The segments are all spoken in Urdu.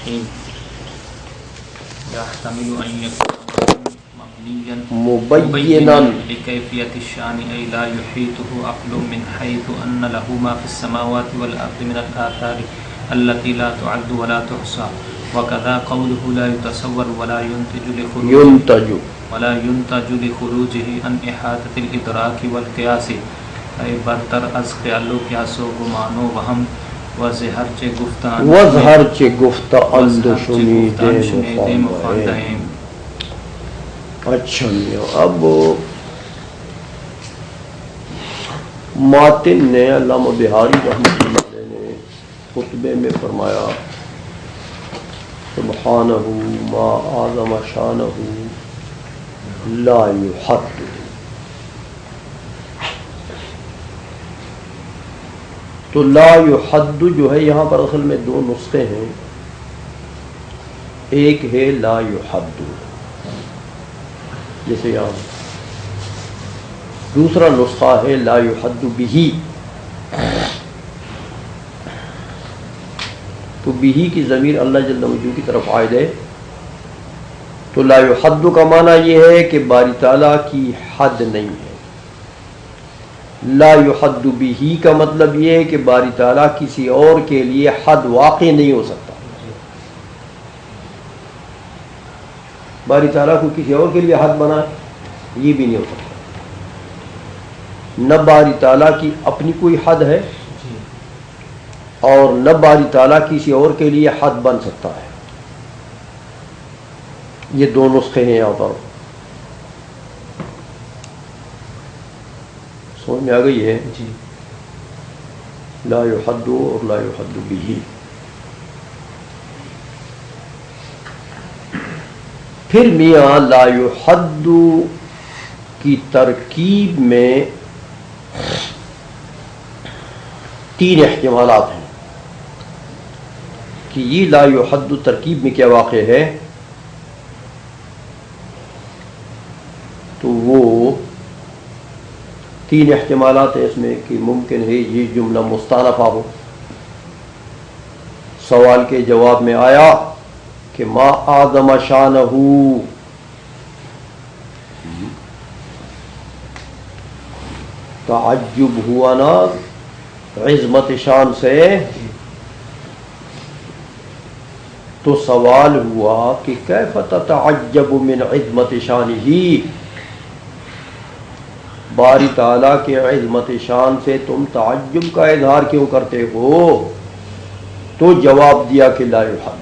الرحيم يحتمل أن يكون مبينا لكيفية الشأن أي لا يحيطه عقل من حيث أن له ما في السماوات والأرض من الآثار التي لا تعد ولا تحصى وكذا قوله لا يتصور ولا ينتج لخروجه عن إحاطة الإدراك والقياس أي برتر از خیال و قیاس و گمان و وهم و زہر چه گفت اندشنید مخاندائم. اچھا میاں، اب ماتن نے علامہ بہاری رحمۃ اللہ علیہ نے خطبے میں فرمایا سبحانہ ما اعظم شانہ لا یحد. تو لا یحد جو ہے یہاں پر اصل میں دو نسخے ہیں، ایک ہے لا یحد جیسے یہاں، دوسرا نسخہ ہے لا یحد بہ. تو بہ کی ضمیر اللہ جل مجدہ کی طرف عائد ہے. تو لا یحد کا معنی یہ ہے کہ باری تعالیٰ کی حد نہیں ہے. لا یحد بہ کا مطلب یہ ہے کہ باری تعالیٰ کسی اور کے لیے حد واقع نہیں ہو سکتا. باری تعالیٰ کو کسی اور کے لیے حد بنائے یہ بھی نہیں ہو سکتا. نہ باری تعالیٰ کی اپنی کوئی حد ہے اور نہ باری تعالیٰ کسی اور کے لیے حد بن سکتا ہے. یہ دو نسخے ہیں یہاں پر. سمجھ میں آ گئی ہے؟ جی. لا یحد اور لا یحد بہ. پھر میاں لا یحد کی ترکیب میں تین احتمالات ہیں کہ یہ لا یحد ترکیب میں کیا واقع ہے. تو وہ تین احتمالات ہیں اس میں کہ ممکن ہے یہ جملہ مستانفہ ہو. سوال کے جواب میں آیا کہ ما اعظم شانہ، تعجب ہوا نا عظمت شان سے. تو سوال ہوا کہ کیف تتعجب من عظمت شانہ، باری تعالیٰ کے عظمت شان سے تم تعجب کا اظہار کیوں کرتے ہو؟ تو جواب دیا کہ لا یحد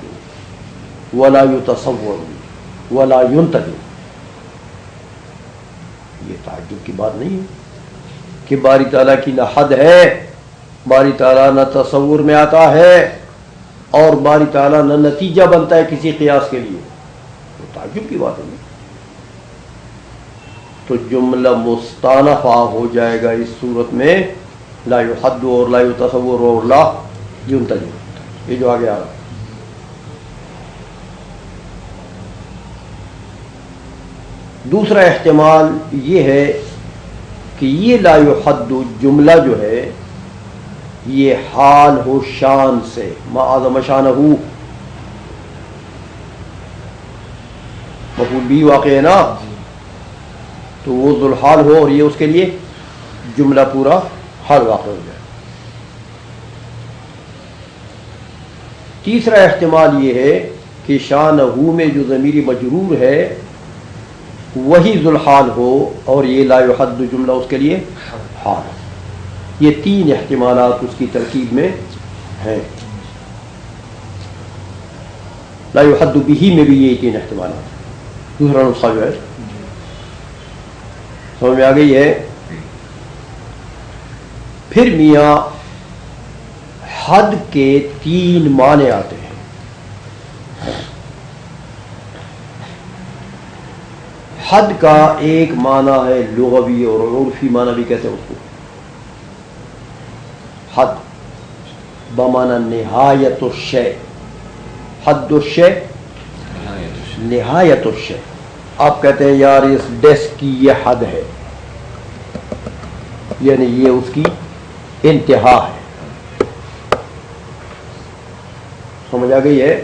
ولا یتصور ولا ینتج. یہ تعجب کی بات نہیں ہے کہ باری تعالیٰ کی نہ حد ہے، باری تعالیٰ نہ تصور میں آتا ہے اور باری تعالیٰ نہ نتیجہ بنتا ہے کسی قیاس کے لیے. تو تعجب کی بات نہیں. تو جملہ مستانفہ ہو جائے گا اس صورت میں لا یحد اور لا یتصور اور لا ینتج. یہ جو آگے آ رہا ہے. دوسرا احتمال یہ ہے کہ یہ لا یحد جملہ جو ہے یہ حال ہو شان سے، ما اعظم شانہ مفعول بھی واقع ہے نا، تو وہ ذوالحال ہو اور یہ اس کے لیے جملہ پورا حال واقع ہو جائے. تیسرا احتمال یہ ہے کہ شانہ میں جو ضمیر مجرور ہے وہی ذوالحال ہو اور یہ لا یحد جملہ اس کے لیے حال. یہ تین احتمالات اس کی ترکیب میں ہیں. لا یحد بہ میں بھی یہ تین احتمالات. دوسرا نسخہ جو ہے سمجھ میں آ گئی ہے. پھر میاں حد کے تین معنی آتے ہیں. حد کا ایک معنی ہے لغوی اور عرفی معنی بھی کہتے ہیں اس کو. حد بمعنی نہایت الشیء، حد الشیء نہایت الشیء. آپ کہتے ہیں یار اس ڈیسک کی یہ حد ہے، یعنی یہ اس کی انتہا ہے. سمجھ آ گئی ہے؟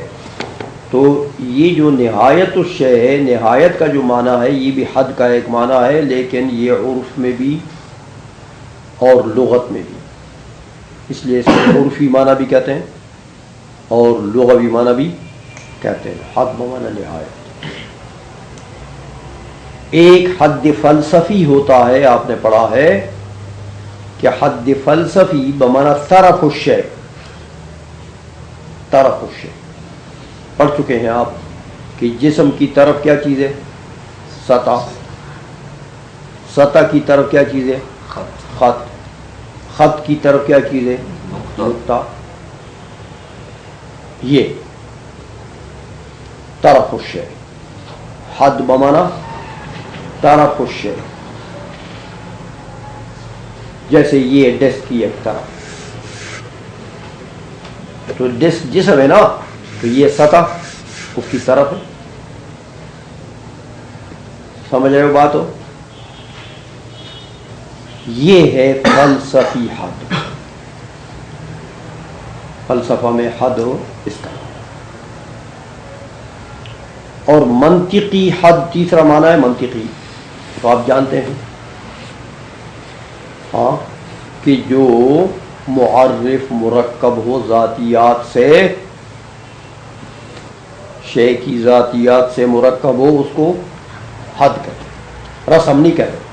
تو یہ جو نہایت الشے ہے، نہایت کا جو معنی ہے یہ بھی حد کا ایک معنی ہے، لیکن یہ عرف میں بھی اور لغت میں بھی، اس لیے اس کو عرفی معنی بھی کہتے ہیں اور لغوی معنی بھی کہتے ہیں۔ حد بمعنی نہایت۔ ایک حد فلسفی ہوتا ہے، آپ نے پڑھا ہے کہ حد فلسفی بمعنی طرف الشے، طرف الشے پڑھ چکے ہیں آپ کہ جسم کی طرف کیا چیز ہے؟ سطح، سطح کی طرف کیا چیز ہے؟ خط، خط کی طرف کیا چیز ہے؟ نقطہ۔ یہ طرف الشے، حد بمعنی طرف الشے، جیسے یہ ڈسک کی ایک طرف، تو ڈسک جسم ہے نا، تو یہ سطح اس کی طرف ہے۔ سمجھ رہے ہو بات ہو؟ یہ ہے فلسفی حد، فلسفہ میں حد ہو اس کا۔ اور منطقی حد تیسرا معنی ہے منطقی، تو آپ جانتے ہیں ہاں کہ جو معرف مرکب ہو ذاتیات سے، شے کی ذاتیات سے مرکب ہو، اس کو حد کہتے ہیں، رسم نہیں کہتے۔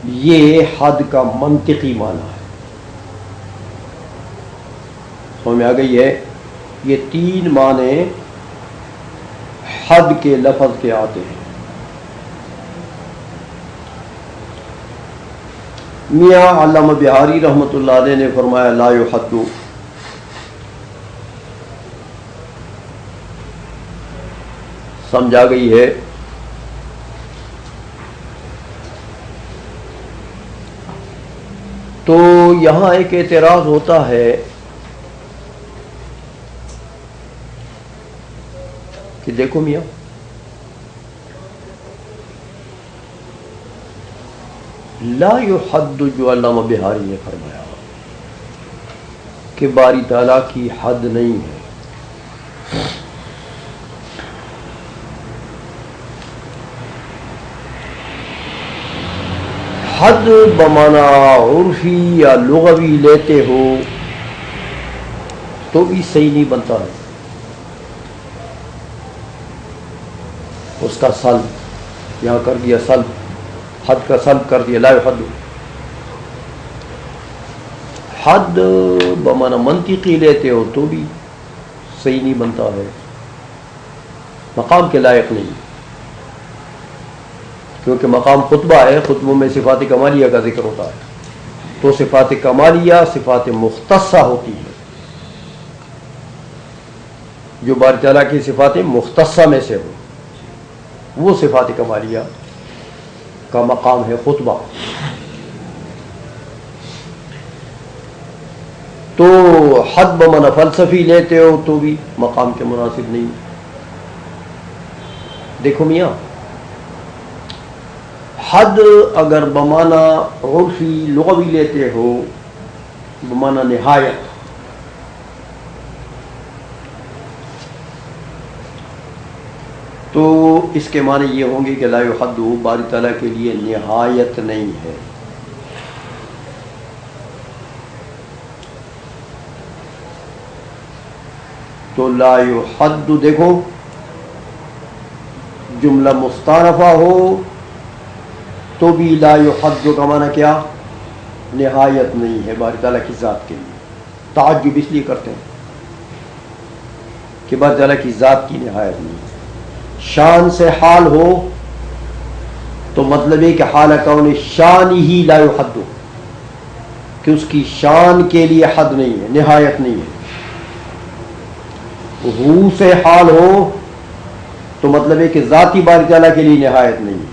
یہ حد کا منطقی معنی ہے، سمجھ میں آ گئی ہے؟ یہ تین معنی حد کے لفظ کے آتے ہیں۔ میاں علامہ بہاری رحمۃ اللہ علیہ نے فرمایا لا یحد، سمجھا گئی ہے؟ تو یہاں ایک اعتراض ہوتا ہے کہ دیکھو میاں، لا یحد جو علامہ بہاری نے فرمایا کہ باری تعالیٰ کی حد نہیں ہے، حد بمعنی عرفی یا لغوی لیتے ہو تو بھی صحیح نہیں بنتا ہے، اس کا سلب یہاں کر دیا، سلب حد کا سلب کر دیا، لا یحد۔ حد بمعنی منطقی لیتے ہو تو بھی صحیح نہیں بنتا ہے، مقام کے لائق نہیں، کیونکہ مقام خطبہ ہے، خطبوں میں صفات کمالیہ کا ذکر ہوتا ہے، تو صفات کمالیہ صفات مختصہ ہوتی ہے، جو باری تعالیٰ کی صفات مختصہ میں سے ہو، وہ صفات کمالیہ کا مقام ہے خطبہ۔ تو حد بمعنی فلسفی لیتے ہو تو بھی مقام کے مناسب نہیں۔ دیکھو میاں، حد اگر بمعنی عرفی لغوی لیتے ہو، بمعنی نہایت، تو اس کے معنی یہ ہوں گے کہ لا یحد باری تعالیٰ کے لیے نہایت نہیں ہے۔ تو لا یحد دیکھو جملہ مستانفہ ہو تو بھی لا یحد کا معنی کیا؟ نہایت نہیں ہے باری تعالیٰ کی ذات کے لیے۔ تعجب اس لیے کرتے ہیں کہ باری تعالیٰ کی ذات کی نہایت نہیں ہے۔ شان سے حال ہو تو مطلب ہے کہ حال کون شان ہی لا یحد، کہ اس کی شان کے لیے حد نہیں ہے، نہایت نہیں ہے۔ ہو سے حال ہو تو مطلب ہے کہ ذاتی باری تعالیٰ کے لیے نہایت نہیں ہے۔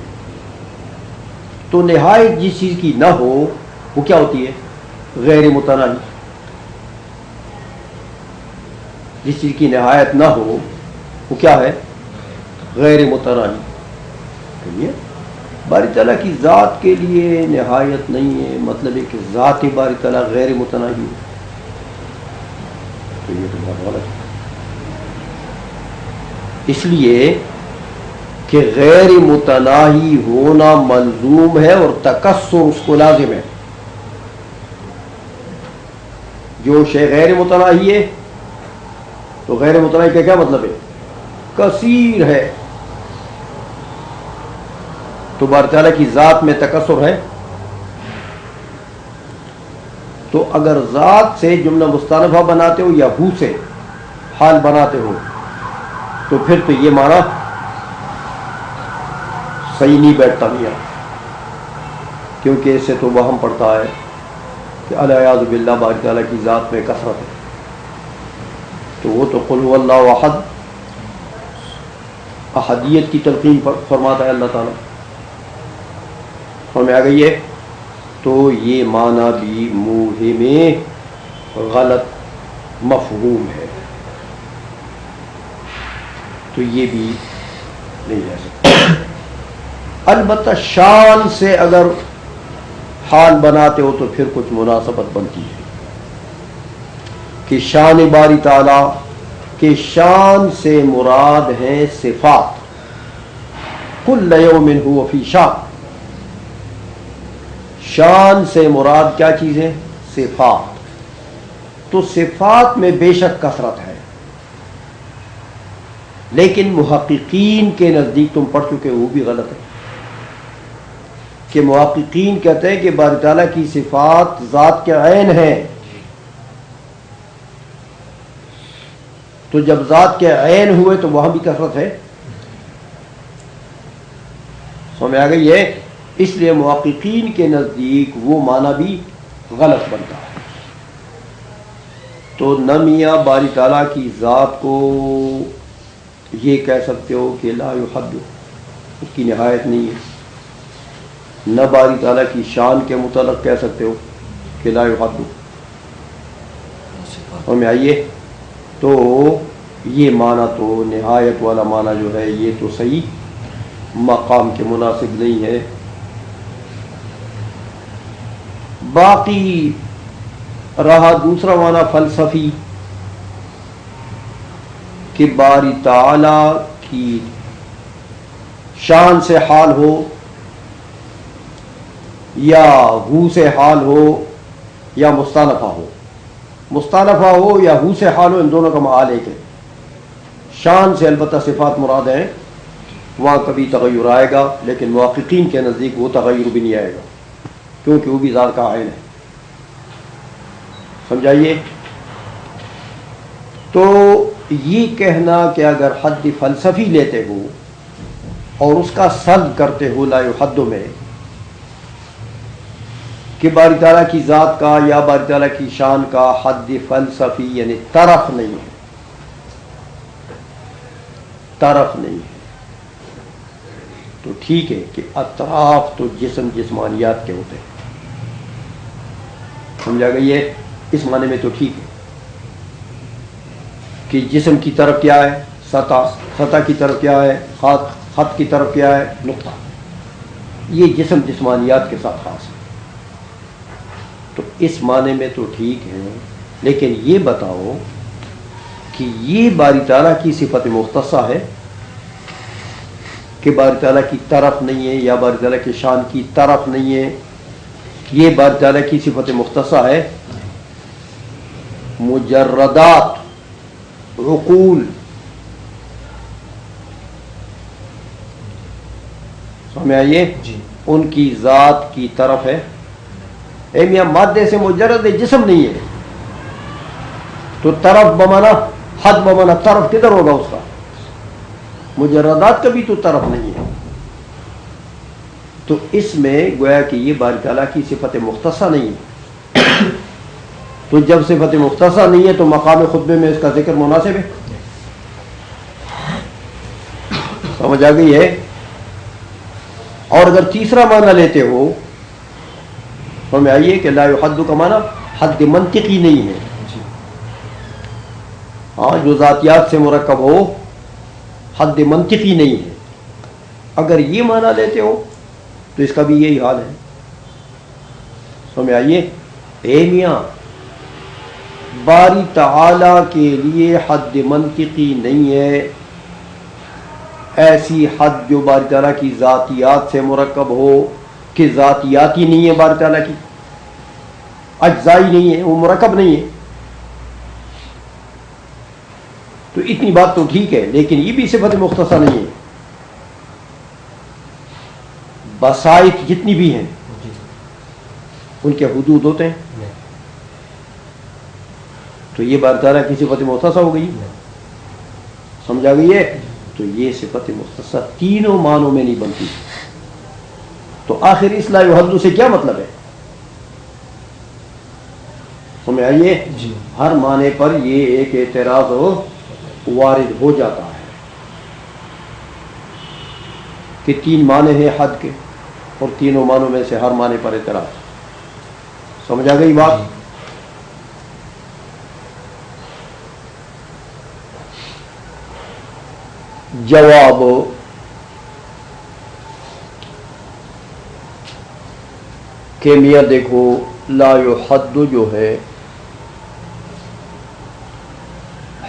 تو نہایت جس چیز کی نہ ہو وہ کیا ہوتی ہے؟ غیر متناہی۔ جس چیز کی نہایت نہ ہو وہ کیا ہے؟ غیر متناہی۔ باری تعالیٰ کی ذات کے لیے نہایت نہیں ہے، مطلب ہے کہ ذات باری تعالیٰ غیر متناہی ہے۔ تو یہ تو بہت غلط ہے، اس لیے کہ غیر متناہی ہونا ملزوم ہے اور تکسر اس کو لازم ہے. جو شے غیر متناہی ہے تو غیر متناہی کا کیا مطلب ہے؟ کثیر ہے. تو باری تعالیٰ کی ذات میں تکسر ہے، تو اگر ذات سے جملہ مستانفہ بناتے ہو یا ہو سے حال بناتے ہو تو پھر تو یہ معنی صحیح نہیں بیٹھتا میاں، کیونکہ اس سے تو وہم پڑتا ہے کہ الیاذ باللہ باری تعالیٰ کی ذات میں کثرت ہے. تو وہ تو قل هو اللہ احد احدیت کی تلقین فرماتا ہے اللہ تعالیٰ. ہمیں آ گئی ہے، تو یہ معنی بھی موہم غلط مفہوم ہے، تو یہ بھی نہیں جا سکتا. البتہ شان سے اگر حال بناتے ہو تو پھر کچھ مناسبت بنتی ہے کہ شان باری تعالیٰ کہ شان سے مراد ہیں صفات. کل یوم هو فی شان، شان سے مراد کیا چیز ہے؟ صفات. تو صفات میں بے شک کثرت ہے، لیکن محققین کے نزدیک تم پڑھ چکے وہ بھی غلط ہے کہ محققین کہتے ہیں کہ باری تعالیٰ کی صفات ذات کے عین ہیں. تو جب ذات کے عین ہوئے تو وہاں بھی کثرت ہے. سمجھ آ گئی ہے؟ اس لیے محققین کے نزدیک وہ معنی بھی غلط بنتا ہے. تو نہ میاں باری تعالیٰ کی ذات کو یہ کہہ سکتے ہو کہ لا یحد، اس کی نہایت نہیں ہے، نہ باری تعالیٰ کی شان کے متعلق کہہ سکتے ہو کہ لا یحد. ہمیں آئیے، تو یہ معنی تو نہایت والا معنی جو ہے یہ تو صحیح مقام کے مناسب نہیں ہے. باقی رہا دوسرا معنی فلسفی کہ باری تعالیٰ کی شان سے حال ہو یا ہو سے حال ہو یا مستانفہ ہو. مستانفہ ہو یا ہو سے حال ہو، ان دونوں کا معال ایک ہے. شان سے البتہ صفات مراد ہیں، وہاں کبھی تغیر آئے گا، لیکن محققین کے نزدیک وہ تغیر بھی نہیں آئے گا کیونکہ وہ بھی ذات کا عین ہے. سمجھائیے؟ تو یہ کہنا کہ اگر حد فلسفی لیتے ہو اور اس کا سلب کرتے ہو لا یحد میں کہ باری تعالیٰ کی ذات کا یا باری تعالیٰ کی شان کا حد فلسفی یعنی طرف نہیں ہے، طرف نہیں ہے، تو ٹھیک ہے کہ اطراف تو جسم جسمانیات کے ہوتے ہیں. سمجھا گئی ہے؟ اس معنی میں تو ٹھیک ہے کہ جسم کی طرف کیا ہے؟ سطح، سطح کی طرف کیا ہے؟ خط، خط کی طرف کیا ہے؟ نقطہ. یہ جسم جسمانیات کے ساتھ خاص ہے، تو اس معنی میں تو ٹھیک ہے. لیکن یہ بتاؤ کہ یہ باری تعالیٰ کی صفت مختصہ ہے کہ باری تعالیٰ کی طرف نہیں ہے یا باری تعالیٰ کی شان کی طرف نہیں ہے. یہ باری تعالیٰ کی صفت مختصہ ہے. مجردات عقول سمجھ آئیے ان کی ذات کی طرف ہے. اے میاں مادے سے مجرد جسم نہیں ہے تو طرف بمانا حد بمانا طرف کدھر ہوگا اس کا؟ مجردات کا بھی تو طرف نہیں ہے. تو اس میں گویا کہ یہ باری تعالیٰ کی صفت مختصہ نہیں ہے. تو جب صفت مختصہ نہیں ہے تو مقام خطبے میں اس کا ذکر مناسب ہے. سمجھ آ گئی ہے؟ اور اگر تیسرا معنی لیتے ہو تو ہمیں آئیے کہ لا یحد کا معنی حد منطقی نہیں ہے. ہاں، جو ذاتیات سے مرکب ہو حد منطقی نہیں ہے. اگر یہ معنی لیتے ہو تو اس کا بھی یہی حال ہے. سمجھ آئیے؟ اے میاں باری تعالی کے لیے حد منطقی نہیں ہے ایسی حد جو باری تعالیٰ کی ذاتیات سے مرکب ہو کہ ذاتیات ہی نہیں ہے باری تعالیٰ کی، اجزائی نہیں ہے، وہ مرکب نہیں ہے. تو اتنی بات تو ٹھیک ہے، لیکن یہ بھی صفت مختصر نہیں ہے. بسائط جتنی بھی ہیں ان کے حدود ہوتے ہیں، تو یہ باری تعالیٰ کی صفت مختصر ہو گئی. سمجھا گئی ہے؟ تو یہ صفت مختصر تینوں معنوں میں نہیں بنتی. تو آخر اس لا یحد سے کیا مطلب ہے؟ سمجھ آئیے؟ ہر معنی پر یہ ایک اعتراض وارد ہو جاتا ہے کہ تین معنی ہیں حد کے، اور تینوں معنوں میں سے ہر معنی پر اعتراض. سمجھ آ گئی بات؟ جواب کہ میاں دیکھو لا یحد جو ہے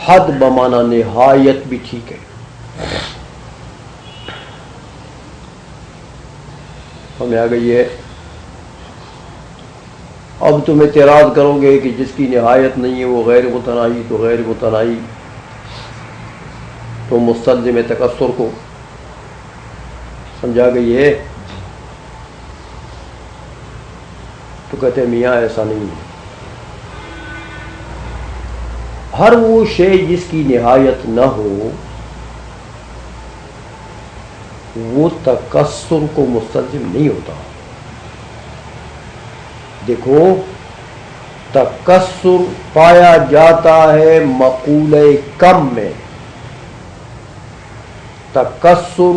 حد بمانا نہایت بھی ٹھیک ہے. ہمیں آ گئی ہے. اب تم اعتراض کرو گے کہ جس کی نہایت نہیں ہے وہ غیر متناہی، تو غیر متناہی تو مستلزم تکثر کو. سمجھا گئی ہے؟ تو کہتے ہیں میاں ایسا نہیں ہے. ہر وہ شے جس کی نہایت نہ ہو وہ تکثر کو مستلزم نہیں ہوتا. دیکھو تکثر پایا جاتا ہے مقولہ کم میں. تکثر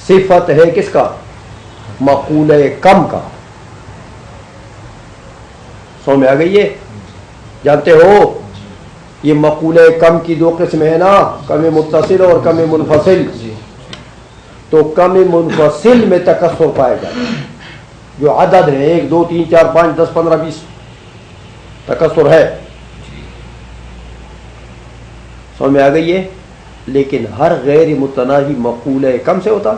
صفت ہے کس کا؟ مقولہ کم کا. سمجھ میں آ گئی ہے؟ جانتے ہو یہ مقولہ کم کی دو قسم ہے نا، کم متصل اور کم منفصل. تو کم منفصل میں تکثر پایا جاتا ہے، جو عدد ہے 1 2 3 4 5 10 15 20 تکثر ہے. سمجھ میں آ گئی ہے؟ لیکن ہر غیر متناہی مقولہ کم سے ہوتا.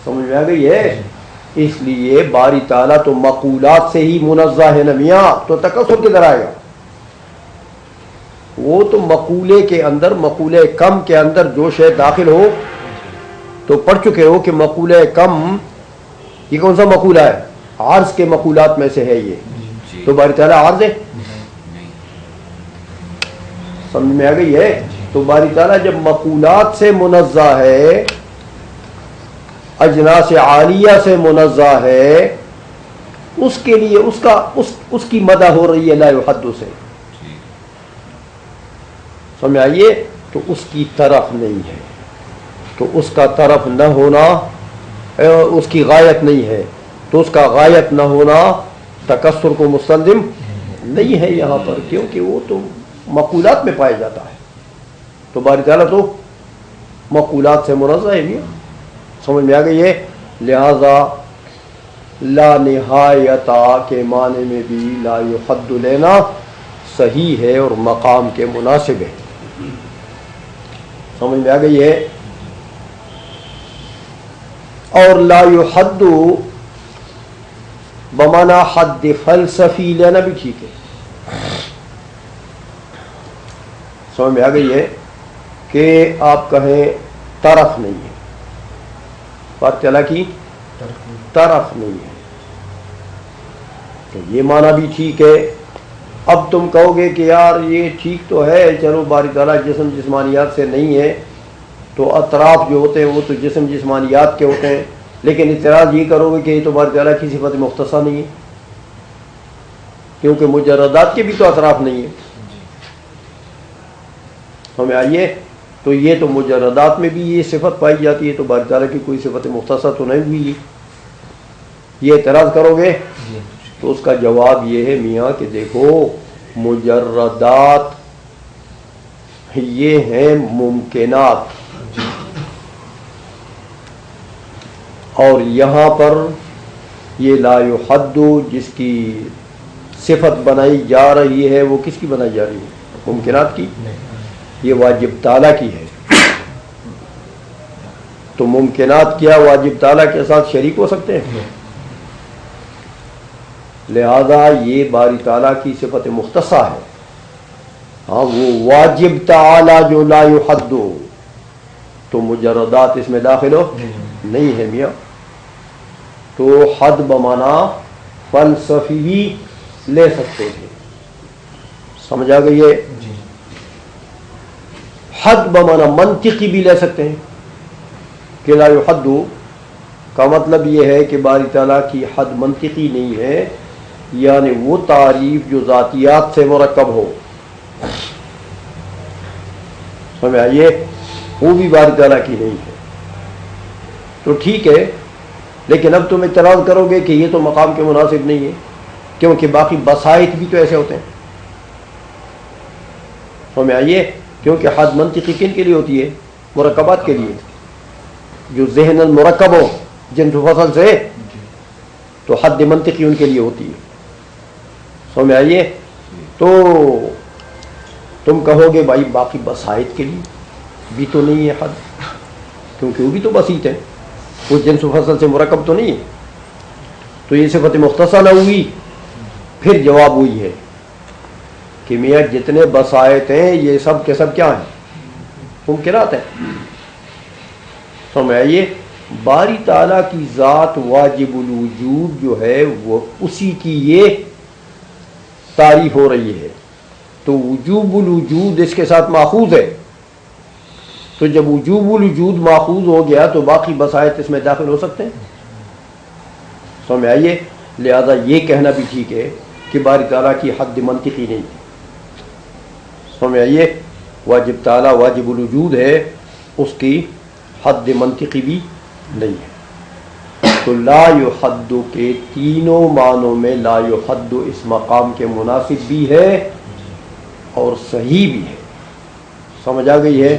سمجھ میں آ گئی ہے؟ اس لیے باری تعالیٰ تو مقولات سے ہی منزہ ہے نا میاں، تو تکثر کدھر آئے گا؟ وہ تو مقولے کے اندر، مقولہ کم کے اندر جو شے داخل ہو، تو پڑھ چکے ہو کہ مقولہ کم یہ کون سا مقولہ ہے؟ عرض کے مقولات میں سے ہے یہ. تو باری تعالیٰ عرض ہے. سمجھ میں آ گئی ہے؟ تو باری تعالیٰ جب مقولات سے منزہ ہے، اجناس عالیہ سے منزہ ہے، اس کے لیے اس کی مدح ہو رہی ہے لا یحد سے. سمجھ آئیے؟ تو اس کی طرف نہیں ہے، تو اس کا طرف نہ ہونا اس کی غایت نہیں ہے، تو اس کا غایت نہ ہونا تکثر کو مستلزم نہیں ہے یہاں پر، کیونکہ وہ تو مقولات میں پایا جاتا ہے. تو باری تعالیٰ تو مقولات سے منزہ ہے بھی. سمجھ میں آ گئی ہے؟ لہذا لا نہایتا کے معنی میں بھی لا یحد لینا صحیح ہے اور مقام کے مناسب ہے. سمجھ میں آ گئی ہے؟ اور لا یحد بمانا حد فلسفی لینا بھی ٹھیک ہے. سمجھ میں آ گئی ہے کہ آپ کہیں طرف نہیں ہے، بات چلا کی طرف نہیں ہے، تو یہ معنی بھی ٹھیک ہے. اب تم کہو گے کہ یار یہ ٹھیک تو ہے، چلو باری تعالیٰ جسم جسمانیات سے نہیں ہے، تو اطراف جو ہوتے ہیں وہ تو جسم جسمانیات کے ہوتے ہیں، لیکن اعتراض یہ کرو گے کہ یہ تو باری تعالیٰ کی صفت مختصر نہیں ہے، کیونکہ مجردات کے بھی تو اطراف نہیں ہے. ہمیں آئیے، تو یہ تو مجردات میں بھی یہ صفت پائی جاتی ہے، تو باری تعالیٰ کی کوئی صفت مختصر تو نہیں ہوئی. یہ اعتراض کرو گے تو اس کا جواب یہ ہے میاں کہ دیکھو مجردات یہ ہیں ممکنات، اور یہاں پر یہ لا یحد جس کی صفت بنائی جا رہی ہے وہ کس کی بنائی جا رہی ہے؟ ممکنات کی. یہ واجب تعالیٰ کی ہے. تو ممکنات کیا واجب تعالیٰ کے ساتھ شریک ہو سکتے ہیں؟ لہذا یہ باری تعالیٰ کی صفت مختصہ ہے. ہاں وہ واجب تعالیٰ جو لا یحد تو مجردات اس میں داخل ہو نہیں ہے میاں. تو حد بمانا فلسفی بھی لے سکتے تھے. سمجھ آ گئی ہے؟ حد بمانا منطقی بھی لے سکتے ہیں کہ لا یحد کا مطلب یہ ہے کہ باری تعالیٰ کی حد منطقی نہیں ہے، یعنی وہ تعریف جو ذاتیات سے مرکب ہو. سمجھ آئیے؟ وہ بھی باری تعالیٰ کی نہیں ہے. تو ٹھیک ہے، لیکن اب تم اعتراض کرو گے کہ یہ تو مقام کے مناسب نہیں ہے کیونکہ باقی بسائط بھی تو ایسے ہوتے ہیں. سمجھ آئیے؟ کیونکہ حد منطقی کن کے لیے ہوتی ہے؟ مرکبات کے لیے، جو ذہن المرکب ہو جنس و فصل سے، تو حد منطقی ان کے لیے ہوتی ہے. سمجھ آئیے؟ تو تم کہو گے بھائی باقی بسائط کے لیے بھی تو نہیں ہے حد، کیونکہ وہ بھی تو بسیط ہے، وہ جنس و فصل سے مرکب تو نہیں ہے. تو یہ صفت مختصہ نہ ہوئی. پھر جواب وہی ہے کہ میاں جتنے بسائط ہیں یہ سب کے سب کیا ہیں؟ ممکنات ہیں. سمجھ آئیے؟ باری تعالیٰ کی ذات واجب الوجود جو ہے وہ اسی کی یہ تعریف ہو رہی ہے. تو وجوب الوجود اس کے ساتھ ماخوذ ہے. تو جب وجوب الوجود ماخوذ ہو گیا تو باقی بسائط اس میں داخل ہو سکتے ہیں. سمجھ آئیے؟ لہذا یہ کہنا بھی ٹھیک ہے کہ باری تعالیٰ کی حد منطقی نہیں ہے. سمجھ آئیے؟ واجب تعالیٰ واجب الوجود ہے، اس کی حد منطقی بھی نہیں ہے. تو لا یحد کے تینوں معنوں میں لا یحد اس مقام کے مناسب بھی ہے اور صحیح بھی ہے. سمجھ آ گئی ہے؟